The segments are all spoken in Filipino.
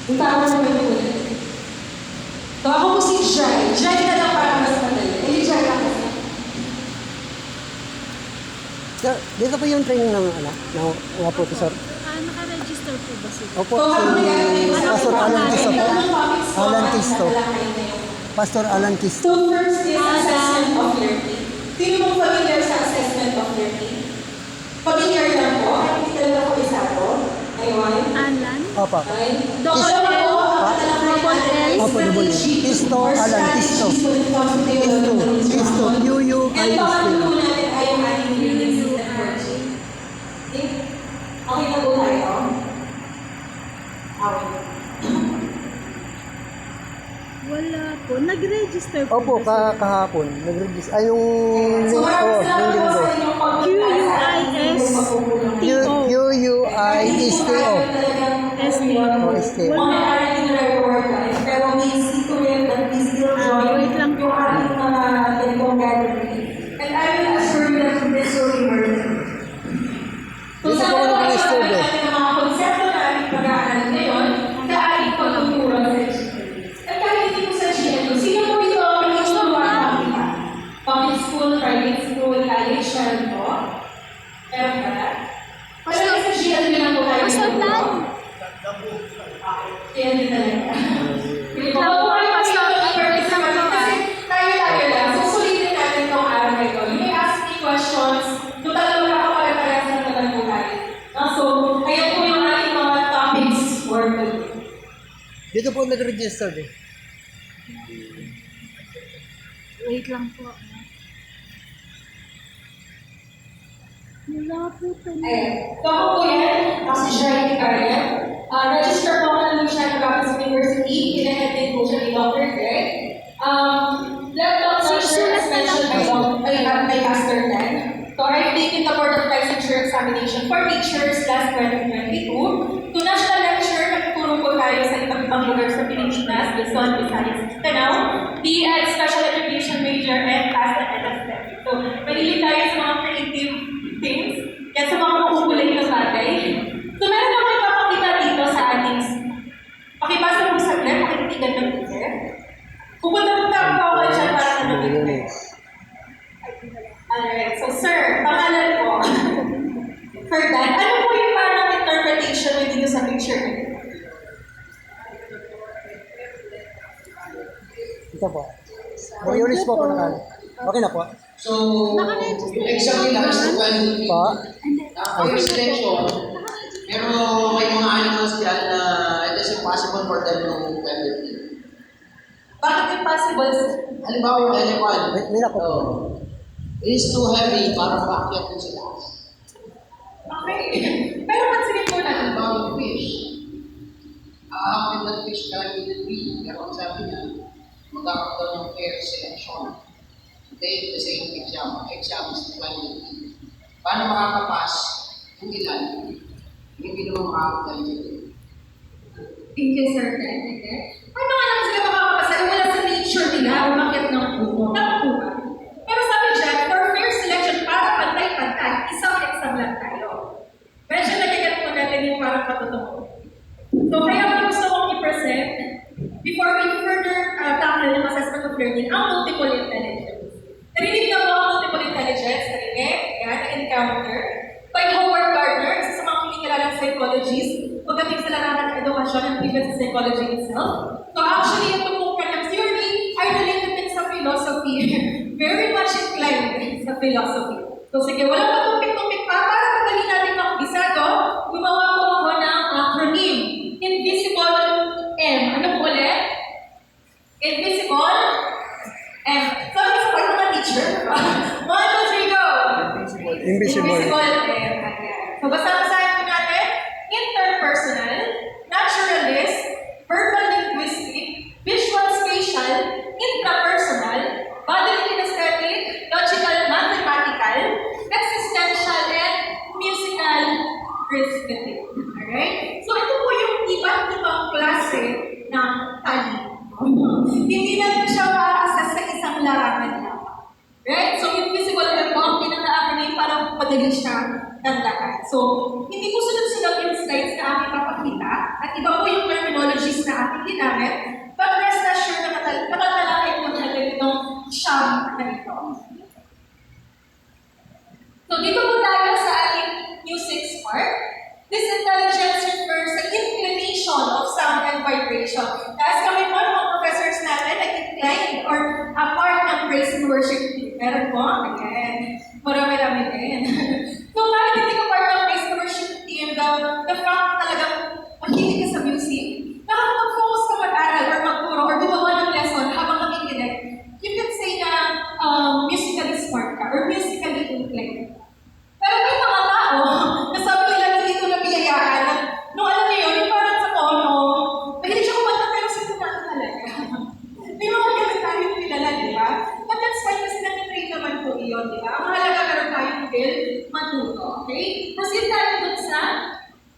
Yung tawag na may kulay. So ako po si Jai. Jai na lang para mas madali. Eh, Jai lang kasi. Sir, dito po yung training ng mga professor. Naka-register po ba sila? Opo, si Pastor Alan Kisto po. Alan Kisto. Pastor Alan Kisto. So first is assessment of learning. Sino mong familiar sa assessment of learning? Familiar lang po. Ay, hindi talaga ko isa po. Ayun. Alan? Opo. Okay. Kisto. Opo, double L. Kisto, Alan Kisto. Kisto. Kisto. And pangalan po UUISTO. natin ay yung ating reading system worksheet. Okay na po tayo? Okay. Wala po. Nag-register po Opo, ba sila? kahapon. Nag-register. Ay, yung... So maraming salamat po linggo. sa inyong pagpunta. UUISTO. STO. Oh, STO. Mga ating nag-work guys, pero we see to it that we still join wait lang po. yung ating mga ganitong gathering. And I will assure you that this will be worth it. Kung Dito saan po po ako ay nag-register natin ang mga konsepto na ating pag-aaral ngayon sa ating pagtuturo sa GNU. At kahit hindi po sa GNU, sino po ito ang nag-isturuan nakita? Public school, private school, college, meron po? Meron ba? Wala na sa GNU lang po tayo. Pastor Lan. Kaya din talaga. Wait lang po. Pastor, wait lang po. Kasi tayo lang. Susulitin natin itong araw na ito. You may ask me questions. Total naman ako pare-parehas na naman po tayo. So, ayan po yung ating mga topics for today. Dito po nag-register eh. Wait lang po. Wala po ito. So ako po yan, ako si Shirley Karen. Register po ako ng Luciano Campus University. Pinahead din po siya ni Dr. Greg. Laptop session as mentioned by Pastor Len. So I've taken the Board of Licensure Examination for Teachers last 2022. To national lecture, nagturo po tayo sa iba't ibang lugar sa Pilipinas, Luzon, Visayas, Mindanao, BEd, Special Education Major, and Past and NSF. So, mahilig tayo sa mga creative things, yan sa mga makukulay na bagay. So, meron ako ipapakita dito sa ating pakibasa mo sa saglit, pakitigan ng teacher. Pupunta-punta po ako dyan para sa mga Alright, so sir, pangalan po. Ferdan, ano po yung parang interpretation mo dito sa picture niyo? Ito po. Mayoris po ako nakal. Okay na po. So, yung exam nila is 20. Po. For extension, pero may mga animals dyan na it is impossible for them to benefit. Bakit impossible? Halimbawa yung elephant, May na po. it is too heavy para paakyat din sila. Okay. Pero pansinin po natin. Halimbawa yung fish. How can that fish climb in the tree? Pero ang sabi niya, magkakaroon ng fair selection. They the same exam. Exam is to climb the tree. Paano makakapas yung ilan? Hindi naman makakagaling dito. Thank you, sir. Paano nga naman sila makakapasa? Wala sa nature nila, umakyat ng puno. Nakuha. Pero sabi dyan, for fair selection, para pantay-pantay, isang exam lang tayo. Medyo nagkagat po natin yung parang patutungo. So, kaya ang gusto kong i-present, before we further tackle yung assessment of learning, ang multiple intelligence. Narinig na po ang multiple intelligence, narinig, yan, encounter, by Howard Gardner, isa sa mga kinikilalang psychologist, pagdating sa larangan ng edukasyon and even sa psychology itself. So actually, ito pong kanyang theory ay related din sa philosophy. Very much inclined sa philosophy. So sige, walang patumpik-tumpik pa. Para madali natin makabisado, gumawa po ako ng acronym. Invisible M. Ano po ulit? Invisible M. Sabi sa part ng teacher. 1, 2, 3, go! Invisible. Invisible M. So basta-basahin po natin. Interpersonal, naturalist, verbal linguistic, visual spatial, intrapersonal, bodily kinesthetic, logical mathematical, existential, and musical arithmetic. Alright? So ito po yung iba't ibang klase ng talino. Hindi lang siya ma-assess sa isang larangan lang. Right? So invisible M po ang pinaka-acronym para madali siya tandaan. So, hindi po sunod-sunod yung slides na aking papakita at iba po yung terminologies na ating ginamit, but rest assured na matatalakay po natin itong siyam na ito. So dito po tayo sa ating music part. This intelligence refers sa inclination of sound and vibration. As kami po, mga professors natin, nag-incline or a part ng praise and worship team. Meron po, again, marami-rami din. So bakit hindi ka part ng praise and worship team? The fact talagang makinig ka sa music, nakakapag-focus ka mag-aral or magturo or gumawa ng lesson habang nakikinig, you can say na musically smart ka or musically inclined. Pero may mga tao, nasabi nila hindi ito nabiyayaan na, nung alam niyo yun, yung parang sa tono, mahilig siya kumanta pero sino na talaga. May mga ganun tayong kilala, di ba? But that's fine kasi nakitrain naman po iyon, di ba? Ang mahalaga meron tayong will matuto, okay? Proceed tayo dun sa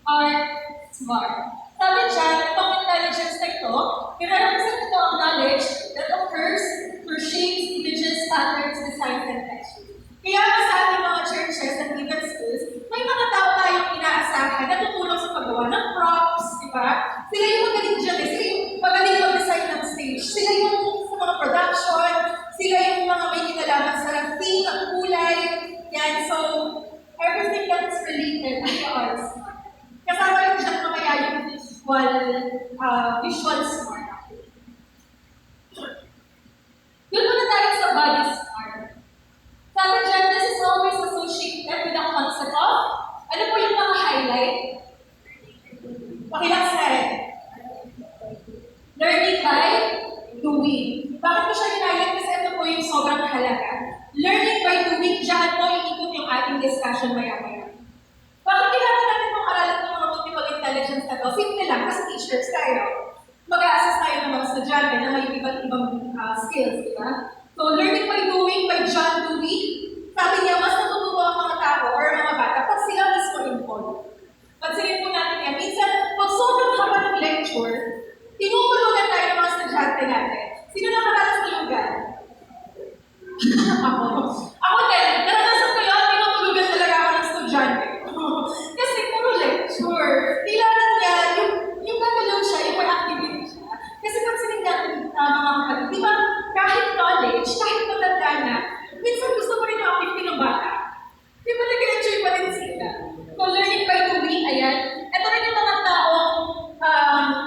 art smart. Sabi dyan, itong intelligence na ito, pinaramasal ito ang knowledge that occurs through shapes, images, patterns, designs, and textures. Kaya sa ating mga churches at even schools, may mga tao tayong inaasahan na tutulong sa paggawa ng props, di ba? Sila yung magaling dyan, sila yung magaling mag-design ng stage, sila yung sa mga production, sila yung mga may kinalaman sa theme, ang kulay, yan. So, everything that's related to arts. Kasama yung dyan mamaya yung visual smart. Doon muna tayo sa body smart. Sabi dyan, this is always associated with the concept of, ano po yung mga highlight? Pakilaksan. Learning by doing. Bakit ko siya hinayat? Kasi ito po yung sobrang halaga. Learning by doing, dyan po iikot yung ating discussion maya-maya. Bakit kailangan natin mong aralan ng mga multiple intelligence na ito? Simple lang, kasi teachers tayo. Mag-a-assess tayo ng mga estudyante na may iba't ibang skills, di ba? So, learning by doing by John Dewey, sabi niya, mas natututo ang mga tao or mga bata pag sila mismo involved. Pansinin po natin yan. Minsan, pag sobrang haba ng lecture, tinutulugan tayo ng mga estudyante natin. Sino nakaranas ng lugar? Ako. Ako din. Naranasan ko yun, tinutulugan talaga ako ng estudyante. Kasi puro lecture. Kailangan niya, yung gagalaw siya, yung may activity siya. Kasi pag sinigyan mga kapatid, di ba, kahit college, kahit matanda na, minsan gusto mo rin yung activity ng bata. Di ba nag-enjoy pa rin sila? So, learning by doing, ayan. Ito rin yung mga taong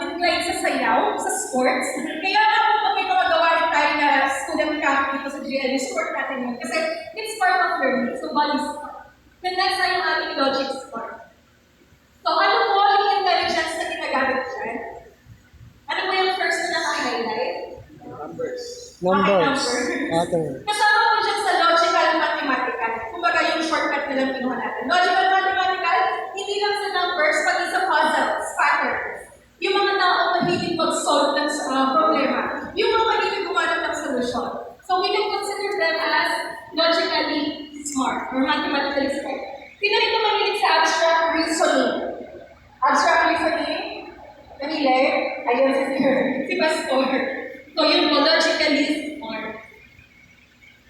inclined sa sayaw, sa sports. Kaya ako may mga gawain tayo na student camp dito sa GLU, sport natin yun. Kasi it's part of learning, so body sport. Then next ay yung ating logic sport. So, ano po yung intelligence na ginagamit dyan? Ano po yung first na naka-highlight? Numbers. Kasama po dyan sa logical mathematical. Kumbaga yung shortcut na lang pinuha natin. Logical mathematical, hindi lang sa numbers, pati sa puzzles, patterns. Yung mga tao mahilig mag-solve ng problema. Yung mga mahilig gumanap ng solution. So we can consider them as logically smart or mathematically smart. Sino ito mahilig sa abstract reasoning? Abstract reasoning? Mahilig? Ayun si Pastor. So, yung logically smart.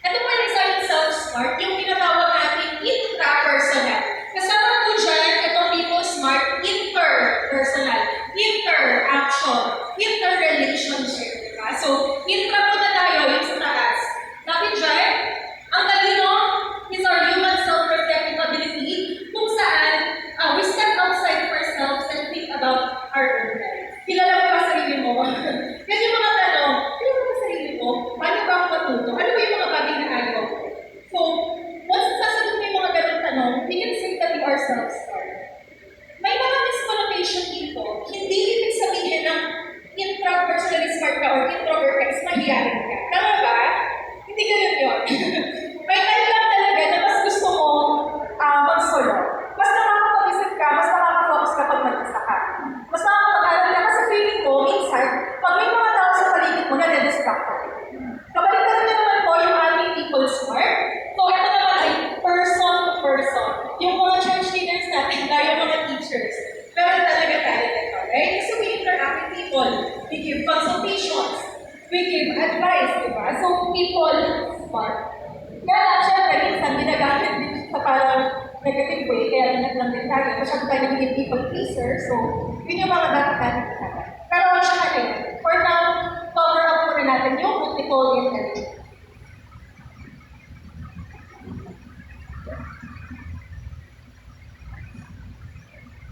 Ito po yung isang self-smart, yung tinatawag natin intrapersonal. Kasama po dyan, itong people smart, interpersonal, interaction, interrelationship. Diba? So, intra po na tayo, yung sa taas. Sabi dyan, ang talino is our human self-reflective ability kung saan we step outside of ourselves and think about our own life. Kilala mo ba sarili mo? Yan yung mga tanong, kilala mo ba sarili mo? Paano ba ako matuto? Ano ba yung mga bagay na ayaw? So, once sasagot mo yung mga ganun tanong, we can say that we are self-smart. May mga misconnotation dito. Hindi ibig sabihin ng intrapersonally smart ka or introvert ka is mahihayin ka. Tama ba? Hindi ganun yun. May time lang talaga na mas gusto mo mag-solo. Mas nakakapag-isip ka, mas nakakafocus ka pag mag-isa ka. Mas nakakapag-aral ka kasi feeling ko, minsan, pag may mga tao sa paligid mo, nade-distract ka. Kabaliktaran na naman po yung ating people smart. So, ito naman ay person to person. Yung mga church leaders natin, tayo mga teachers. Pero talaga tayo nito, right? Kasi we interact with people. We give consultations. We give advice, di ba? So, people smart. Kaya syempre, minsan, ginagamit din sa parang negative way, kaya ingat lang din tayo. Masyado tayo naging people pleaser, so, yun yung mga dapat natin ginagawa. Pero siya Okay. For now, cover up muna natin yung multiple intelligence.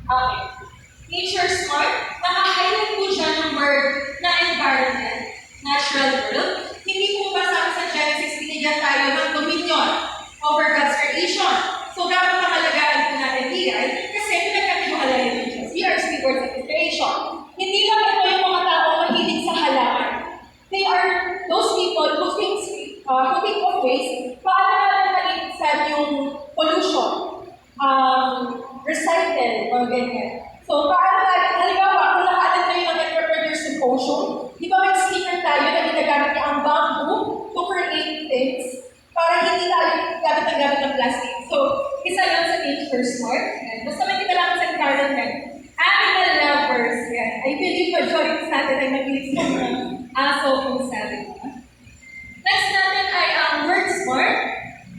Okay. Nature smart, naka-highlight po siya ng word na environment, natural world. Hindi po ba sabi sa Genesis, binigyan tayo ng dominion over God's creation. So, dapat pangalagaan po natin diyan kasi pinagkatiwalayan ng Diyos. We are stewards of His creation. Hindi lang ito yung mga tao mahilig sa halaman. They are those people who think of ways paano natin maliligsan yung pollution, recycle, mga ganyan. So, paano natin, halimbawa, kung nakalat kayo ng entrepreneur symposium, di ba may sticker tayo na ginagamit niya ang bamboo to create things para hindi tayo gamit ng plastic. So, isa lang sa nature smart. Basta may kita lang sa environment. Animal lovers, yan. I believe majority sa atin ay mag-ilis ng aso kung sabi ko. Next natin ay ang word smart.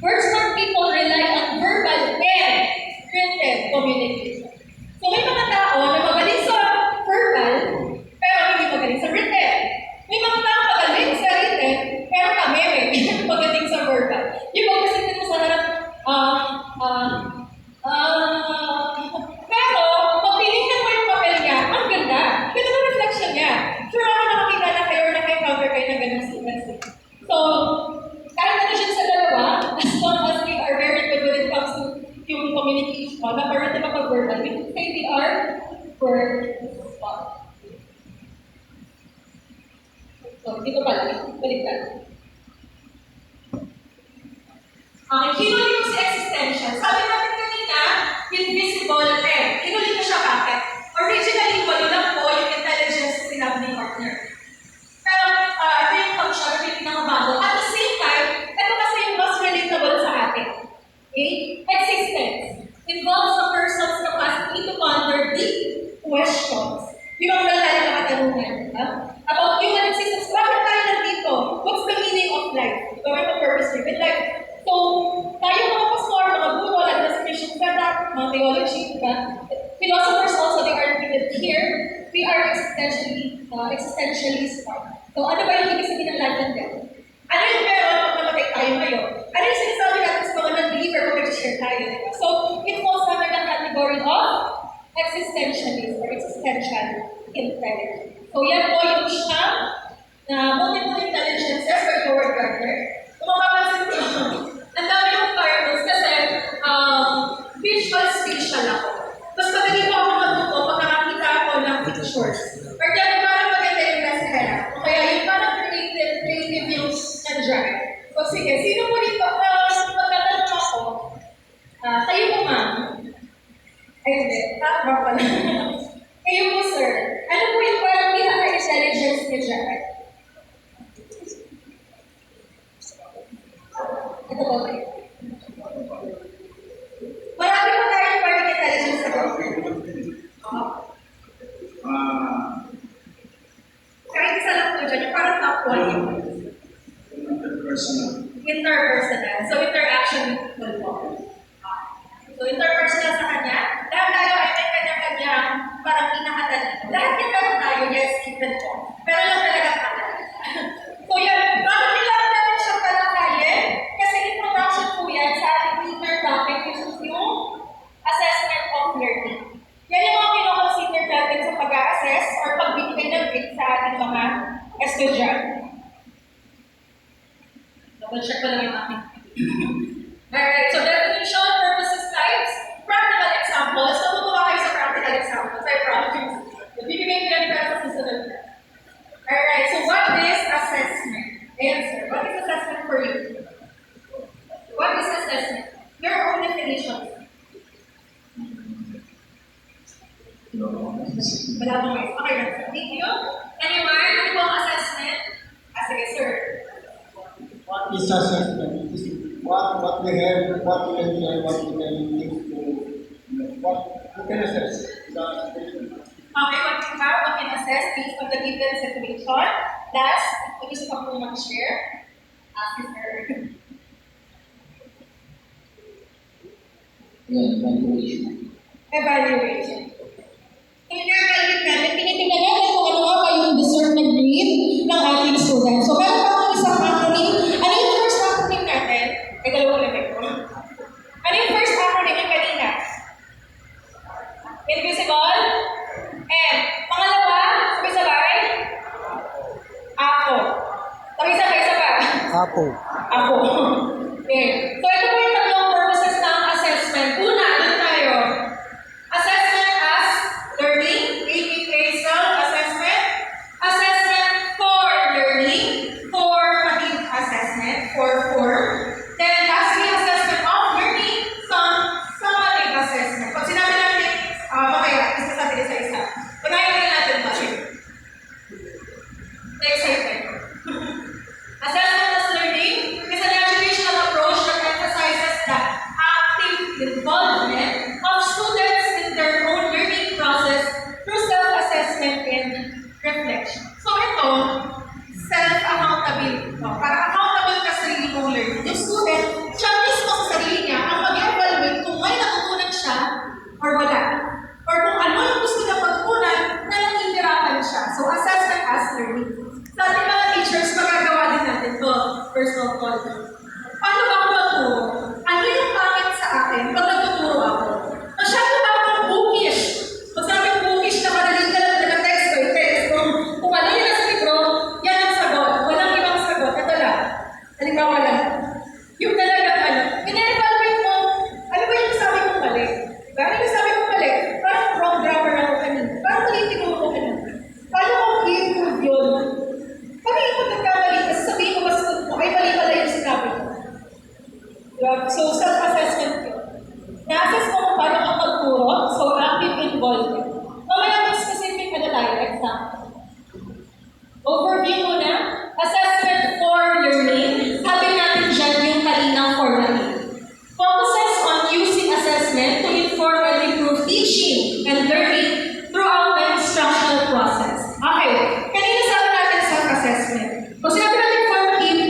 Word smart people rely on verbal and written communication. So may mga tao na magaling sa verbal, pero hindi magaling sa written. May mga tao magaling sa written, pero kamere, hindi magaling sa verbal. Yung pag kasi mo sa harap, pero pag tinignan mo yung papel niya, ang ganda. Ganda ng reflection niya. Sure ako nakakita na kayo or naka-encounter kayo ng ganang sequence. So, kahit ano siya sa dalawa, as long as we are very good when it comes to yung communication, na-written ako verbal, we can say we are word smart. So, dito pala, baliktad. Hinuli ko si existential. Sabi natin kanina, invisible and hinuli ko siya bakit? Originally, walo lang po yung intelligence na sinabi ni partner. Pero, ito yung function, ito yung pinakabago. At the same time, ito kasi yung mas relatable sa atin. Okay? Existence involves a person's capacity to ponder deep questions. Di ba wala tayo nakatanungan? About human existence. Bakit tayo nandito? What's the meaning of life? What the purpose of life? So, tayo mga pastor, mga guro, administration, mga theology, philosophers also, they are treated here. We are existentially smart. So, ano ba yung ibig sabihin ng lahat ng death? Ano yung meron pag namatay tayo ngayon? Ano yung sinasabi natin sa mga non-believer kung nag-share tayo? Diba? So, it falls under the category of existentialism or existential intelligence. So, yan po yung siyang na multiple intelligences by Howard Gardner. Kung mapapansin ko, ang dami yung titles kasi visual spatial ako. Mas magaling ko ako matuto pag nakakita ako ng pictures. Or kaya parang maganda yung nasa harap. O kaya yung parang creative yung nandiyan. So sige, sino po dito? Magtatanong ako, kayo po ma'am? Ay hindi, tama pala. Kayo po sir, ano po yung parang pinaka-intelligence ni Jared? Ito po kayo. Marami po tayong parang intelligence sa government. Kahit isa lang po dyan, yung parang top 1. Interpersonal. So, interaction with people po. So, interpersonal sa kanya, lahat tayo ay may kanya-kanya parang pinakatalino. Lahat yung meron tayo, yes, even po. Pero lang talaga pala. So, yan, bakit kailangan natin siyang palakayin? Kasi introduction po yan sa ating major topic, which is yung assessment of learning. Yan yung mga kinoconsider natin sa pag-assess or pagbibigay ng grade sa ating mga estudyante. Double-check ko lang yung aking. Alright, so definition, purposes, types, practical examples. So, tutuwa kayo sa practical examples. I promise. Bibigay ko yan para sa susunod na. Alright, so what is assessment? Answer. What is assessment for you? What is assessment? Your own definition. Wala mo guys. Okay lang. Thank you. Anyone? Ano po ang assessment? Sige, sir. What is assessment? What we have, what we can try, what we can give to, what we can assess. Okay, what you have, what can assess based on the given situation. Last, kung gusto ka po mag-share, ask sir. Evaluation. Evaluation. In-evaluate natin, tinitingnan natin kung ano nga ba yung deserve Isa pa. Apo. Ako. Okay. So ito po yung tatlong purposes ng assessment. Una, ano tayo? Assessment as learning, APK self-assessment, assessment for learning, for maging assessment, for form, then lastly, assessment of learning, summative assessment. Pag sinabi natin, mamaya, isa sa atin isa-isa. Unahin na natin ba? Next slide. Assessment as learning is an educational approach that emphasizes the active involvement of students in their own learning process through self-assessment and reflection. So ito, self-accountability. Para accountable ka sa sarili mong learning. Yung student, siya mismo sa sarili niya ang mag-evaluate kung may natutunan siya or wala. Or kung ano yung gusto niya matutunan na nahihirapan siya. So assessment as learning. Sa ating mga teachers, magagawa din natin ito, personal call. Paano ba ako magturo? Ano yung pangit sa akin pag nagtuturo ako? Masyado ba akong bookish? Pag sabing bookish na madaling ka lang nag-text ko, i-text ko. Kung ano yung nasa libro, yan ang sagot. Walang ibang sagot. Ito lang. Halimbawa lang. Yung talagang ano, ina-evaluate mo, ano ba yung sabi kong mali? Diba? Ano yung sabi kong mali? Parang wrong grammar ako kanina. Parang malitin ko ako kanina. Paano ko i-improve yun? Paano yung pagkakamali? Kasi sabihin ko mas mo, ay mali pala yung sinabi ko. Diba? So, self-assessment yun. Na-assess mo kung paano ka magturo, so active involvement. Mamaya may specific ano tayo, example. Overview muna. Assessment for learning. Sabi natin dyan yung kalinang formula. Focuses on using assessment to inform and improve teaching and learning throughout the instructional process. Okay. Kanina sabi natin self-assessment. Kung sinabi natin formative,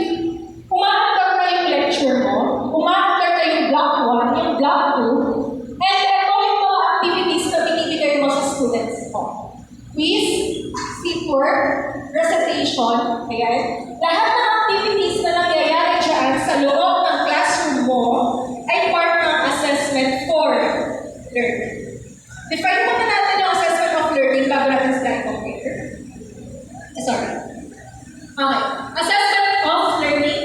umaaktar na yung lecture mo, umaaktar na yung block 1, yung block 2, and ito yung mga activities na binibigay mo sa students mo. Quiz, C4, recitation, ayan. Lahat ng activities na nangyayari dyan sa loob ng classroom mo ay part ng assessment for learning. Define muna natin yung assessment of learning bago natin slide computer. Sorry. Okay. Assessment of learning.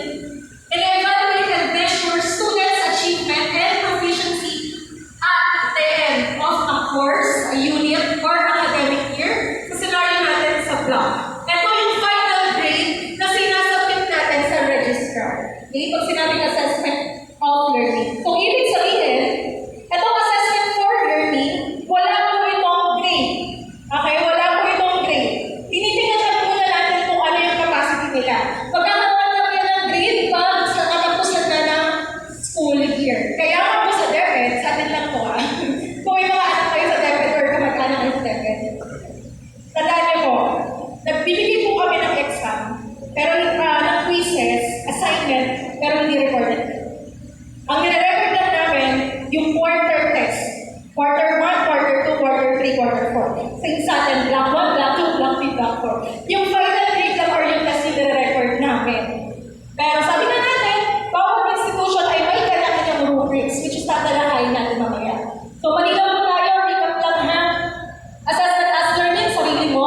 Evaluate and measure students' achievement and proficiency at the end of a course, a unit, or academic year. Sa scenario natin sa block. Ito yung final grade na sinasubmit natin sa registrar. Okay? Pag sinabing assessment of learning. So, ibig sabihin, itong assessment for learning, wala po itong grade. Okay? Wala po itong grade. Tinitingnan lang muna natin kung ano yung capacity nila. Magkakaroon lang yan ng grade pag sa katapos na ng school year. Kaya nga po sa DepEd, sa atin lang po kung may mga anak kayo sa DepEd or kamag-anak kayo sa DepEd, tandaan niyo po, nagbibigay po kami ng exam, pero ng quizzes, assignment, pero hindi recorded. Ang nire-record lang namin, yung quarter test. Quarter 1, quarter 2, quarter 3, quarter 4. Same sa atin, block 1, block 2, block 3, block 4. Yung final grade lang or yung test yung nire-record namin. Pero sabi na natin, bawat institution ay may kanya-kanyang rubrics, which is tatalakayin natin mamaya. So, malinaw po tayo, recap lang ha. Assessment as learning, sarili mo.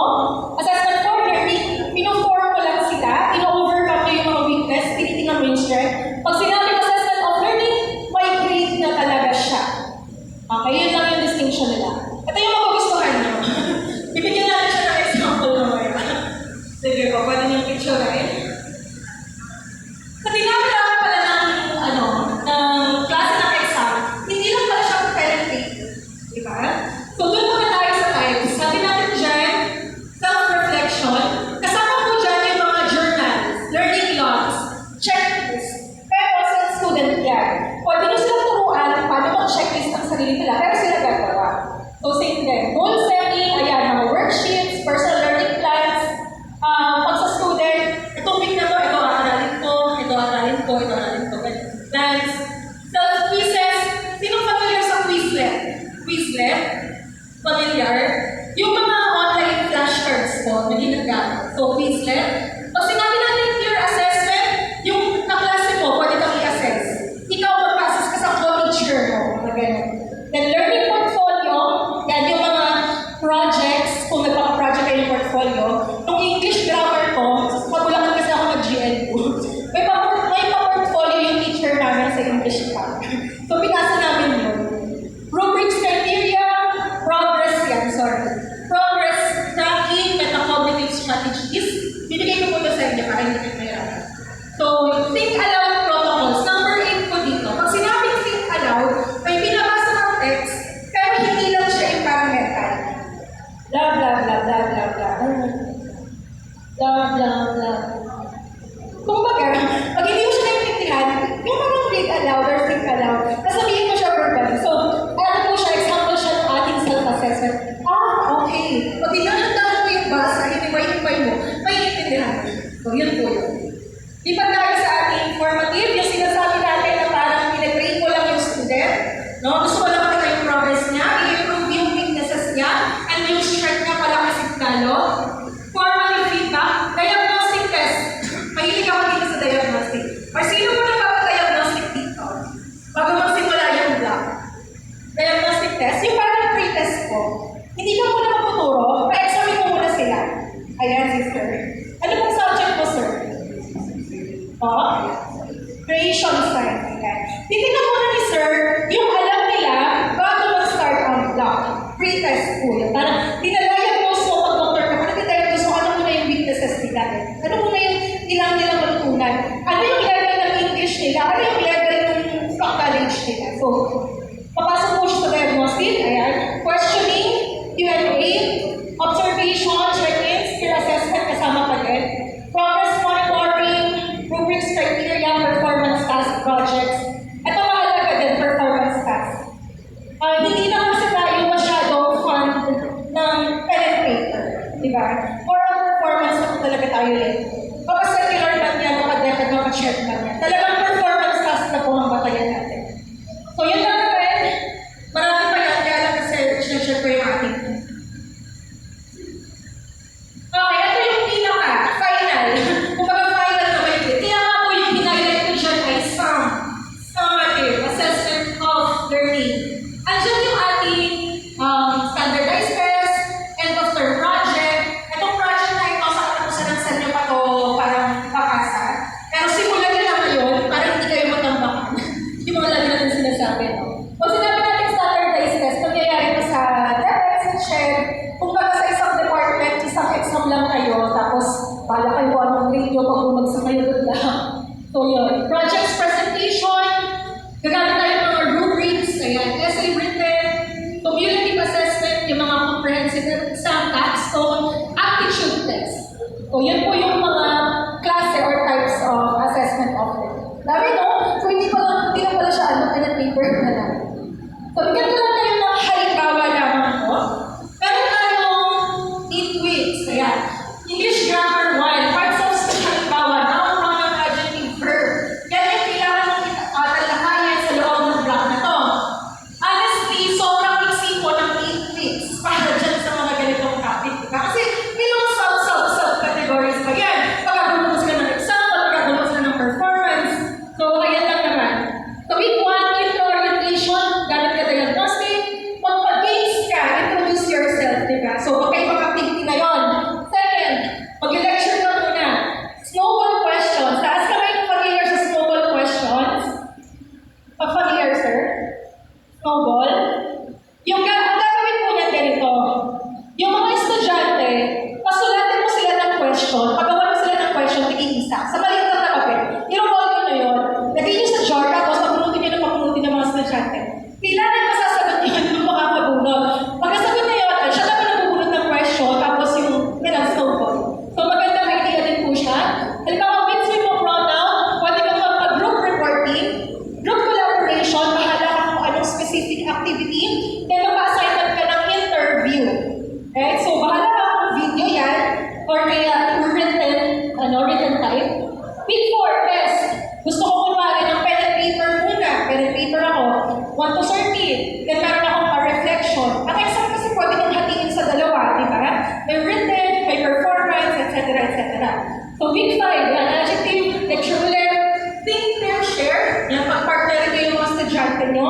Assessment for learning, pino-form mo lang sila, pino-overcome mo yung mga weakness, tinitingnan mo yung strength. Pag sinabi assessment of learning, may grade na talaga siya. Okay, yun lang yung distinction nila. Ito yung magugustuhan nyo. Bibigyan natin siya ng example mamaya. Sige po, pwede niyong picturein. Sa tinapilaka pala ng klase ng exam, hindi lang pala siya preparing. Diba? So, doon muna tayo sa types. Sabi natin dyan, self-reflection. Kasama po dyan yung mga journals, learning logs, checklist. Pero sa student yan, pwede nyo silang turuan paano mag-checklist ang sarili nila, pero sila gagawa. So, same din. Goal setting, ayan, mga worksheets, personal learning plans. Pag sa student, itong week na to, ito aralin ko, ito aralin ko, ito aralin ko. Plans. Self-quizzes. Sinong familiar sa Quizlet? Quizlet? Familiar? Yung mga online flashcards po na ginagamit. So, Quizlet. Pag sinabi natin your assessment, yung kaklase mo, pwede kang i-assess. Ikaw mag-process ka sa co-teacher mo. Mga ganun. Then, learning portfolio, yan yung mga projects, kung nagpaka-project kayo yung portfolio. Yung English grammar ko, sa Bulacan kasi ako mag-GLP. po yun. Lipat tayo sa ating formative, yung sinasabi natin na parang pinatrain ko lang yung student, no? Gusto ko lang makita yung progress niya, i-improve yung weaknesses niya, and yung strength niya palakasin talo. Formative feedback, diagnostic test. Mahilig ako dito sa diagnostic. Or sino po nagpapadiagnostic dito? Bago magsimula yung block. Diagnostic test, yung parang pre-test po. Hindi ka muna magtuturo, pa-examine mo muna sila. Ayan, sister. Ano pong subject mo, sir? Creation science. Ayan. Titignan muna ni sir yung alam nila bago mag-start ang block. Pre-test po yun. Parang dinadiagnose mo pag doctor ka, parang dinadiagnose mo ano muna yung weaknesses nila. Ano muna yung ilang nilang matutunan. Ano yung level ng English nila. Ano yung level ng knowledge nila. So, papasok po siya sa diagnostic. Ayan. Questioning, Q&A, observation, check-ins, peer assessment kasama pa din. Progress monitoring, rubrics, criteria, performance task projects. Ito mahalaga din, performance task. Hindi na kasi tayo masyadong fund ng pen and paper. Diba? More on performance na talaga tayo rin. Kapag secular man yan, maka-decade, maka-check man yan. Talagang performance task na po ang batayan natin. So yun lang naman. Marami pa yan, kaya lang kasi share ko yung ating. Okay, ito yung pinaka-final. Kumbaga final na may kaya nga po yung hinaylight ko dyan ay summative assessment of learning. Andiyan yung ating standardized test, end of term project. Itong project na ito, sa katapusan ng senyo pa ito parang papasa. Pero simulan nyo na ngayon, parang hindi kayo matambakan. Yung mga lagi natin sinasabi. No? Kung sinabi natin standardized test, nangyayari pa sa DepEd, sa CHED, kung baga sa isang department, isang exam lang kayo, tapos pala kayo anong grade nyo pag bumagsak kayo doon lang. So yun, projects presentation, gagamit tayo ng mga rubrics, ayan, essay written, cumulative assessment, yung mga comprehensive exam, capstone, aptitude test. So yun po yung mga klase or types of assessment of it. Dami no? So hindi na pala siya pen and paper na lang. So bigyan ko lang kayo ng halimbawa lamang po. Meron tayong 8 weeks. Ayan. English Grammar 1. Parts of speech halimbawa. Noun, pronoun, adjective, verb. Yan yung kailangan mong talakayan sa loob ng block na to. Honestly, sobrang iksi po ng 8 weeks para dyan sa mga ganitong topic. Kasi bilang sub-categories pa yan. Pagkagulong sila ng example, pagkagulong sila ng performance. So, ayan lang naman. So, week 1, intro orientation, gamit ka diagnostic. Pag-games ka, introduce yourself, diba? So, magkaibang activity na yun. Second, mag-lecture ka muna. Snowball questions. Taas ka kayo familiar sa snowball questions? Familiar, sir? Snowball? Yung gagawin po niya ganito. Yung mga estudyante, pasulatin mo sila ng question, pagawa mo sila ng question, tig-isa. Sa maliit na papel. I-roll nyo yun. Lagay nyo sa jar, tapos papunutin nyo ng papunutin ng mga estudyante. Kailangan masasagot nyo yung makakabunod. Pagkasagot nyo yun, siya naman nabubunod ng question, tapos yung snowball. So magandang idea din po siya. Halimbawa, with swim of pronoun, pwede ka mag-group reporting, group collaboration, bahala ka kung anong specific activity, then mag-assignment ka ng interview. Right? So bahala ka kung video yan, or kaya written type. Week 4, test. Gusto ko kunwari ng pen and paper muna. Pen and paper ako. 1 to 30. Then meron akong reflection. Ang exam kasi pwede kong hatiin sa dalawa, di ba? May written, may performance, etc. etc. So week 5, yan, adjective, lecture ulit. Think, pair, share. Yan, pag-partner kayo yung mga estudyante nyo.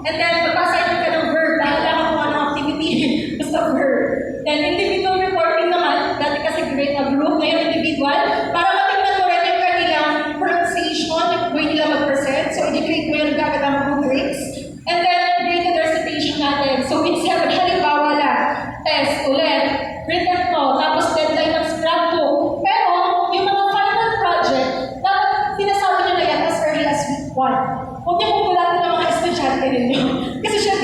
And then, magpasayin ka ng verb. Bahala ka kung anong activity. Basta verb. Then, individual reporting naman. Dati kasi grade na group, ngayon individual. Para matingnan mo rin yung kanilang pronunciation, yung way nila mag-present. So, i-grade mo yung nagkagatang rubrics. And then, graded recitation natin. So, week 7, halimbawa lang. Test, ulit. Written to. Tapos, deadline ng scrapbook. Pero, yung mga final project, dapat sinasabi nyo na yan as early as week 1. Huwag niyo pupulatin ng mga estudyante ninyo. Kasi syempre,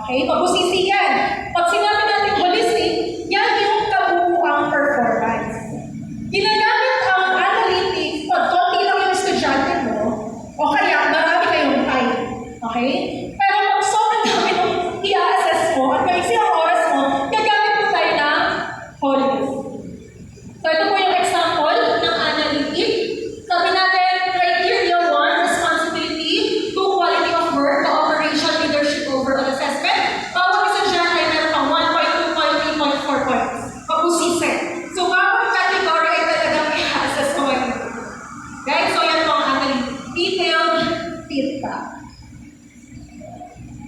Okay? Pabusisi yan. Pag sinabi natin holistic, yan yung kabuuang performance. Ginagamit ang analytics pag konti lang yung estudyante mo, o kaya marami kayong time. Okay? Pero pag sobrang dami nung i-assess mo at may silang oras mo, gagamit mo tayo ng holistic. So ito po yung example ng analytic. Sabi natin, criteria 1, responsibility, 2, quality of work, cooperation, leadership, overall assessment. Bawat isa dyan ay meron pang 1.2 point, 3 point, 4 points. Pag-usisi. So bawat category ay talagang i-assess mo ngayon. Guys, so yan po ang analytic. Detailed feedback.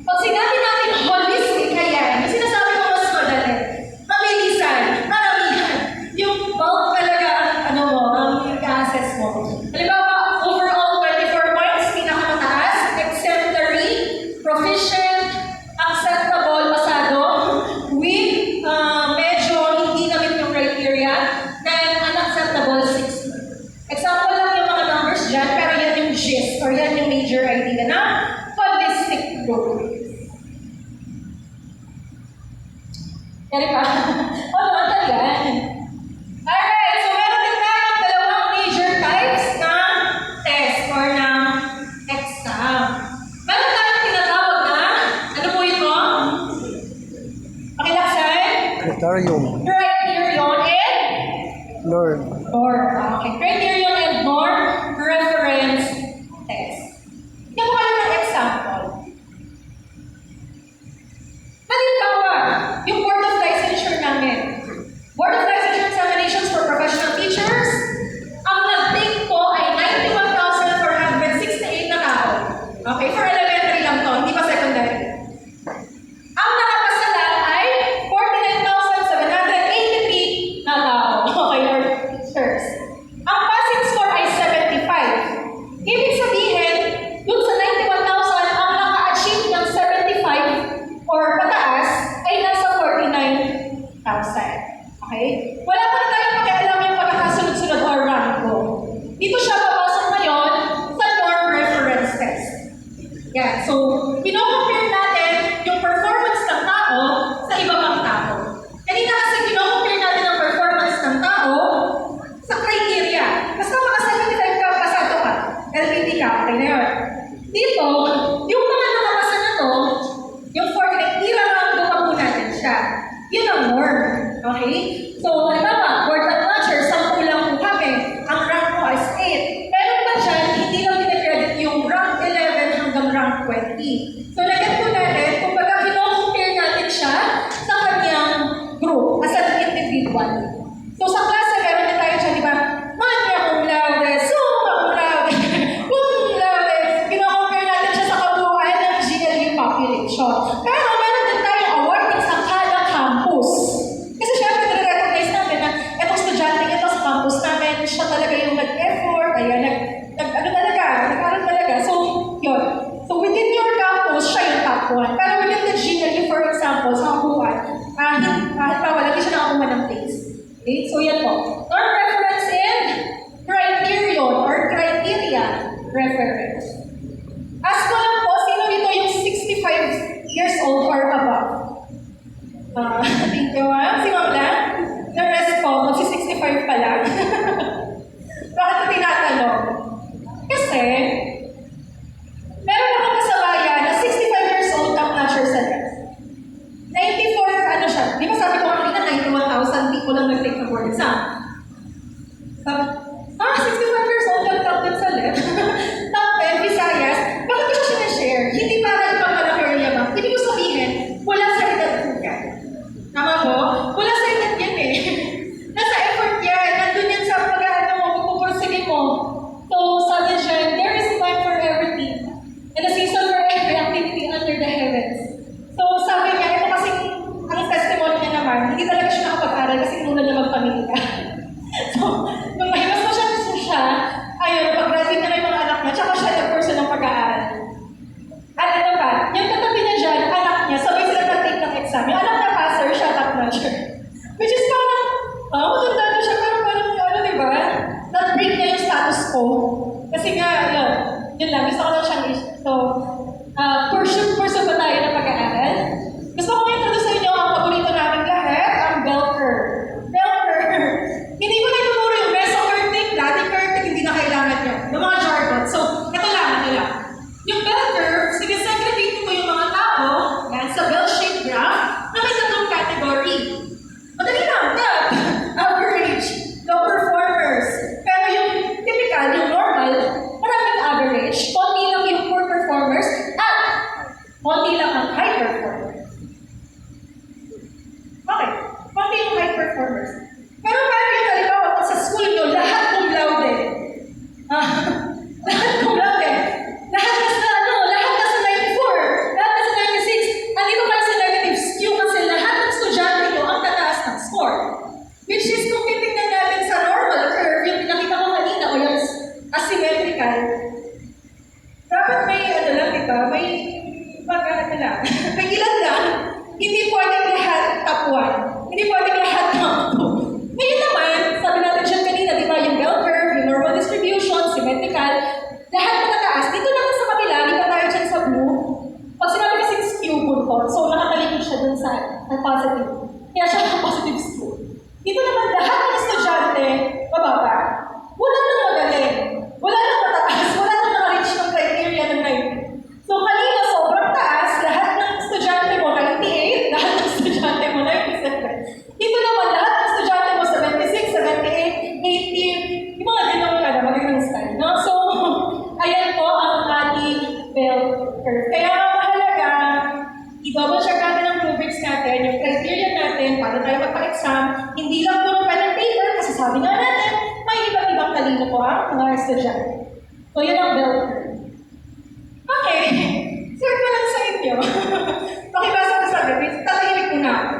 Pag sinabi natin holistic, ayan, yung sinasabi ko mas madali. Mabilisan, maramihan. Yung bulk talaga, ano mo, ang i-assess mo. Halimbawa, overall 24 points, pinakamataas, exemplary, proficient, acceptable, pasado, with, medyo hindi na-meet yung criteria, then unacceptable, 6. Example lang yung mga numbers dyan, pero yan yung gist, or yan yung major idea na holistic growth. Kaya ba? O, naman talaga. Alright, so meron din tayong dalawang major types ng test or ng exam. Meron tayong tinatawag na, ano po ito? Pakilaksan? Criterion. Criterion and Learn. norm. Okay, criterion and norm reference test. Yan po kayo ng example. Halimbawa, yung Board of Licensure namin. Board of Licensure examinations for professional teachers, ang nag-take po ay 91,468 na tao. Okay, for elementary lang to, hindi pa secondary. Ang nakapasa lang ay 49,783 na tao. Okay, or teachers. Ang passing score ay 75. Ibig sabihin, dun sa 91,000, ang naka-achieve ng 75 or pataas ay nasa 49,000. Okay? Wala pa rin tayong pakialam yung pagkakasunod-sunod or rango. Dito siya papasok ngayon sa norm reference test. Yan. So, kino-compare natin yung performance ng tao sa iba pang tao. Kanina kasi kino-compare natin ang performance ng tao sa criteria. Basta maka 75 ka, pasado ka. LPT ka, okay na yun. Dito, yung mga nakapasa na to, yung 49, irarango pa po natin siya. Yun ang norm. Okay? So, halimbawa, board at watcher, 10 lang po kami. Ang rank ko is 8. Pero pa dyan, hindi lang pinag-credit yung rank 11 hanggang rank 20. So, nagkat po natin, kung baga kino-compare natin siya sa kanyang group as an individual. So, sa klase, meron din tayo siya, di ba? Manya cum laude, summa cum laude, cum laude. Kino-compare natin siya sa kabuuan ng GLU population. Pero meron din tayo awarding sa kada campus. Kasi syempre, nare-recognize natin na itong estudyante ito sa campus namin, siya talaga yung nag-effort, ayan, nag-aral talaga. So, yun. So, within your campus, siya yung top 1. Pero within the GLU, for example, sa kabuuan, halimbawa, lagi siya nakakuha ng place. Okay? So, yan po. Norm reference and criterion or criteria reference. Ask ko lang po, sino dito yung 65 years old or above? Thank you, si Ma'am lang. The rest po, magsi-65 pa lang. Bakit ko tinatanong? Kasi, meron akong kasabayan na 65 years old top notcher sa test. 94, ano siya? Di ba sabi ko kanina, 91,000 people lang nag-take na board exam. Sabi, 65 years old ang top 10 sa left. Top 10, Visayas. Bakit ko siya sinashare? Hindi para ibang malaki or yabang. Ibig ko sabihin, wala sa edad po yan. Tama ko? Wala sa edad yan eh. Nasa effort yan. Nandun yan sa pag-ano mo, pagpupursige mo. So, sabi siya, there is time for everything. And a season for every activity under the heavens. So, sabi niya, ito kasi ang testimony niya naman, hindi talaga siya nakapag-aral kasi inuna niya magpamilya. hindi pwedeng lahat top 1. Hindi pwedeng lahat top 2. Ngayon naman, sabi natin siya kanina, di ba, yung bell curve, yung normal distribution, symmetrical, lahat na nataas. Dito lang sa kabila, di ba tayo dyan sa blue? Pag sinabi kasi skew po, so nakatalikod siya dun sa positive. Kaya siya ang positive skew. Dito naman lahat ng estudyante, mababa. Wala nang magaling. Wala nang mataas. Wala nang naka-reach ng criteria ng 90. So kanina sobrang taas, lahat ng estudyante mo 98, lahat ng estudyante mo 97. Dito naman lahat ng estudyante mo 76, 78, 80, yung mga ganong magandang style. No? So, ayan po ang ating bell curve. Kaya mahalaga, i-double check natin ang rubrics natin, yung criteria natin, para tayo magpa-exam, hindi lang puro pen and paper, kasi sabi nga natin, may iba't ibang talino po ang mga estudyante. So, yun ang bell curve. Okay, sir ko lang sa inyo. Pakibasa ko sa gabi, tatahimik ko na ako.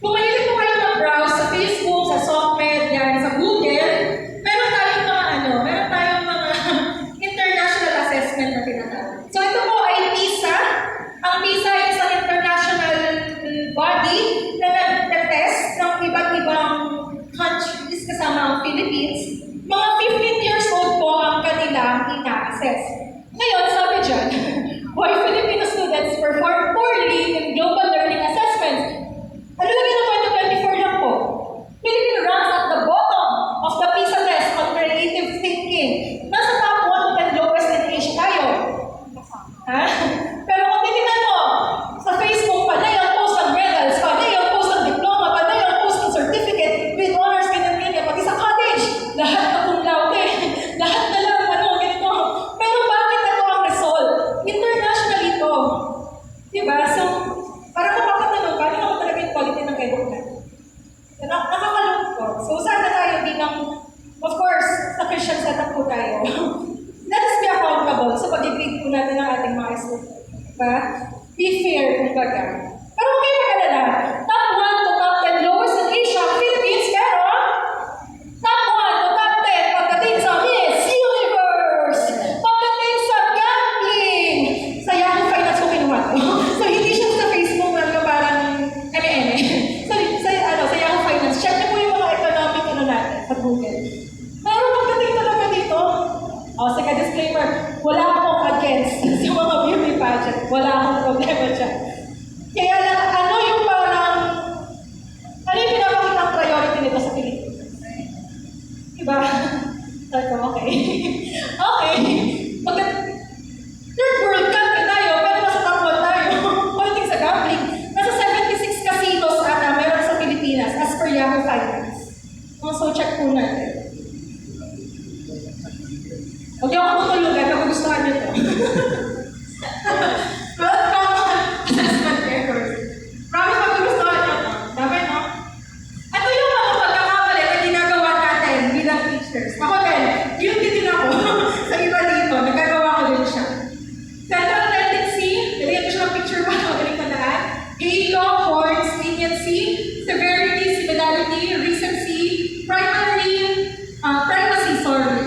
Kung mahilig po kayo mag-browse sa Facebook, sa SOCMED, yan, sa Google, meron tayong mga international assessment na tinatawag. So ito po ay PISA. Ang PISA ay isang international body na nag-test ng iba't ibang countries kasama ang Philippines. Mga 15 years old po ang kanilang ina-assess. Ngayon, sabi dyan, why Filipino students perform poorly in global learning assessments? Ano lang yun ang 2024 lang po? Philippine ranks at the bottom of the PISA test on creative thinking. Nasa top 1 and lowest in Asia tayo. Ha? Pero kung titignan mo, sa Facebook, panay ang post ng medals, panay ang post ng diploma, panay ang post ng certificate with honors, ganyan, pati sa college, lahat na cum laude, lahat na lang, ganito. Pero bakit ito ang result? Internationally ito. Diba? So, para mapapatanong, paano naman talaga yung quality ng guidebook natin? Nakakalungkot. So, sana tayo bilang, of course, sa Christian setup po tayo. Let us be accountable sa pag-grade po natin ng ating mga students. Diba? Be fair, kumbaga. Pero huwag kayo mag-alala. Top 1 to top 10 lowest in Asia, Philippines, pero top 1 to top 10 pagdating sa Miss Universe, pagdating sa gambling, sa Yahoo Finance ko kinuha to. So, hindi siya sa Facebook na parang eme-eme. Sa Yahoo Finance, check niyo po yung mga economic natin sa Google. Pero pagdating talaga dito, sige, disclaimer, wala akong against sa mga beauty pageant. Wala akong problema dyan. Kaya lang, ano yung pinapakitang priority nito sa Pilipinas? Diba? Sabi ko, okay. Okay. Third world country tayo, pero nasa top 1 tayo. Pagdating sa gambling, nasa 76 casinos meron sa Pilipinas as per Yahoo Finance. So, check po natin. Huwag niyo ako tutulugan kung gustuhan niyo ito. Assessment records. Promise magugustuhan niyo ito. Dapat, no? Ito yung mga pagkakamali na ginagawa natin bilang teachers. Ako din, guilty din ako sa iba dito. Nagagawa ko din siya. Central tendency, nilagyan ko siya ng picture ba? Magaling ko lahat. Halo, horns, leniency, severity, similarity, recency,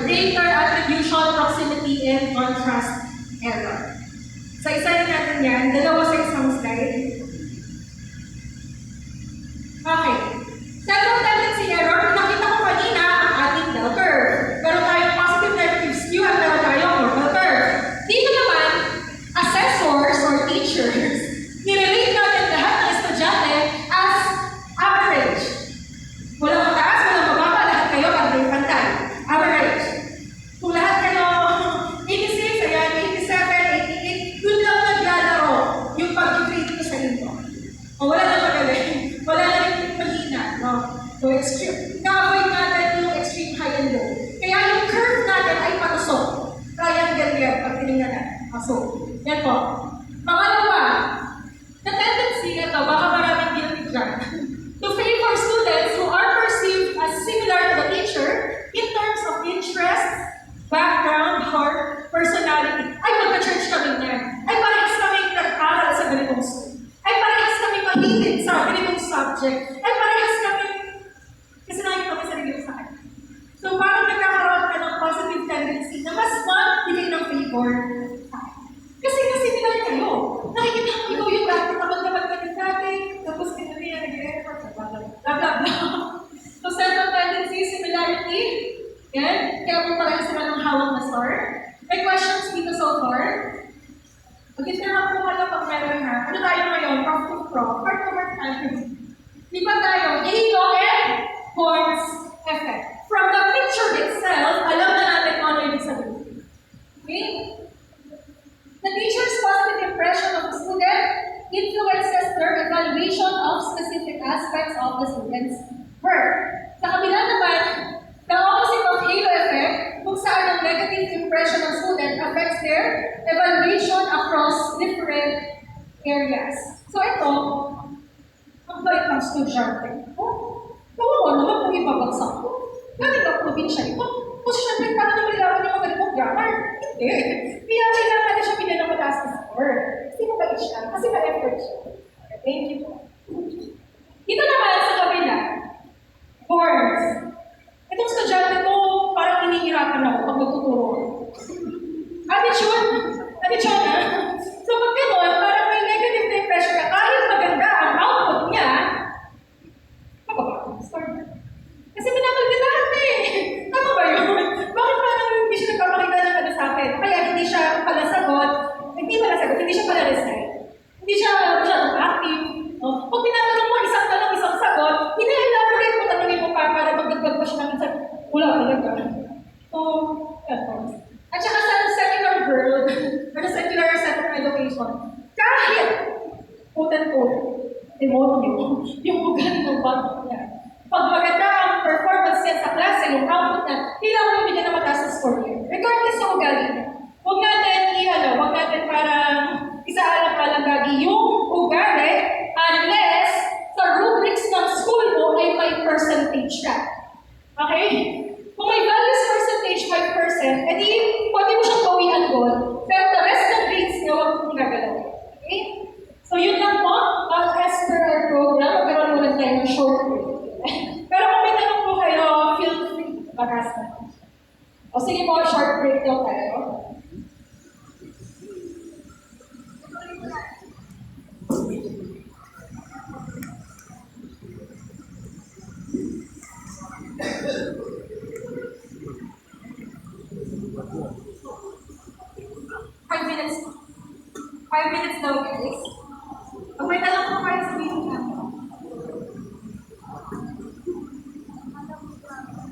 greater attribution, proximity, and contrast error. Sa isa natin yan, dalawa sa isang slide. Okay. Central tendency error, nakita ko kanina ang ating bell curve. Meron tayong positive negative skew at meron tayong normal curve. Dito naman, assessors or teachers, nire-rate natin lahat ng estudyante as average. Walang mataas, walang mababa, lahat kayo pantay-pantay. Average. Kung lahat kayo 86, ayan, 87, 88, dun lang naglalaro yung pag-grade ko sa inyo. O wala na magaling. Wala na yung mahina. No? So extreme. Na-avoid natin yung extreme high and low. Kaya yung curve natin ay patusok. Triangle yan pag tinignan natin. So, yan po. Pangalawa, the tendency nito, baka maraming guilty dyan, to favor students who are perceived as similar to the teacher in terms of interest, background, heart, personality. Ay, magka-church kami niyan. Ay, parehas kami nag-aral sa ganitong school. Ay, parehas kami mahilig sa ganitong subject. Ay, parehas kami kasi nakikita kami sa review sa akin. So, parang na mas magbigay ng favor sa akin. Kasi similar kayo. Nakikita ko ikaw yung dati, kapag ka din dati, tapos kinariya, nag-effort, blah, blah, blah. So, certain tendency, similarity, yan. Kaya po talaga sila ng hawak na star. May questions dito so far? Mag-interact po kayo pag meron na. Ano tayo ngayon? Prof to prof. Part to part tayo. Di ba tayo? Ego and Horn's effect. From the picture itself, alam na natin kung ano ibig sabihin. Okay? The teacher's positive impression of the student influences their evaluation of specific aspects of the student's work. Sa kabila naman, the opposite of halo effect, kung saan ang negative impression ng student affects their evaluation across different areas. So ito, ang balik ng estudyante. Kawawa naman kung ibabagsak ko. Galing ako probinsya ito. Kasi syempre, paano naman ilawan yung mga ganitong grammar? Hindi. Kaya kailangan natin siya binyan ng mataas na score. Kasi mabait siya. Kasi ma-effort siya. Thank you po. Dito naman sa kabila, Horns. Itong estudyante ko, parang hinihirapan ako pag nagtuturo. Attitude na. So pag gano'n, parang may negative na impression na kahit maganda ang output niya, mababa ang score. Kasi pinapagditahan na eh. Tama ba yun? Bakit parang hindi siya nagpapakita ng ano sa akin? Kaya hindi siya hindi siya pala-resign. Hindi siya active. No? Pag tinatanong mo isang tanong, isang sagot, ina-elaborate mo, tanongin mo pa para magdagdag pa siya ng isang wala talaga. So, at saka sa secular world, or the secular center of education, kahit quote-unquote, demonyo, yung ugali ng bata niya. Pag maganda ang performance niya sa klase, yung output niya, kailangan mo bigyan ng mataas na score niya. Regardless sa ugali niya. Huwag natin parang isaalang-alang lagi yung ugali unless sa rubrics ng school mo ay may percentage ka. Okay? Kung may values percentage 5%, edi pwede mo siyang bawian doon, pero the rest ng grades niya huwag mong gagalaw. Okay? So yun lang po, as per our program, magkaroon muna tayo ng short break. Pero kung may tanong po kayo, feel free, bakas na. O sige po, short break daw tayo. Five minutes daw, guys. Pag may tanong po kayo, sabihin na.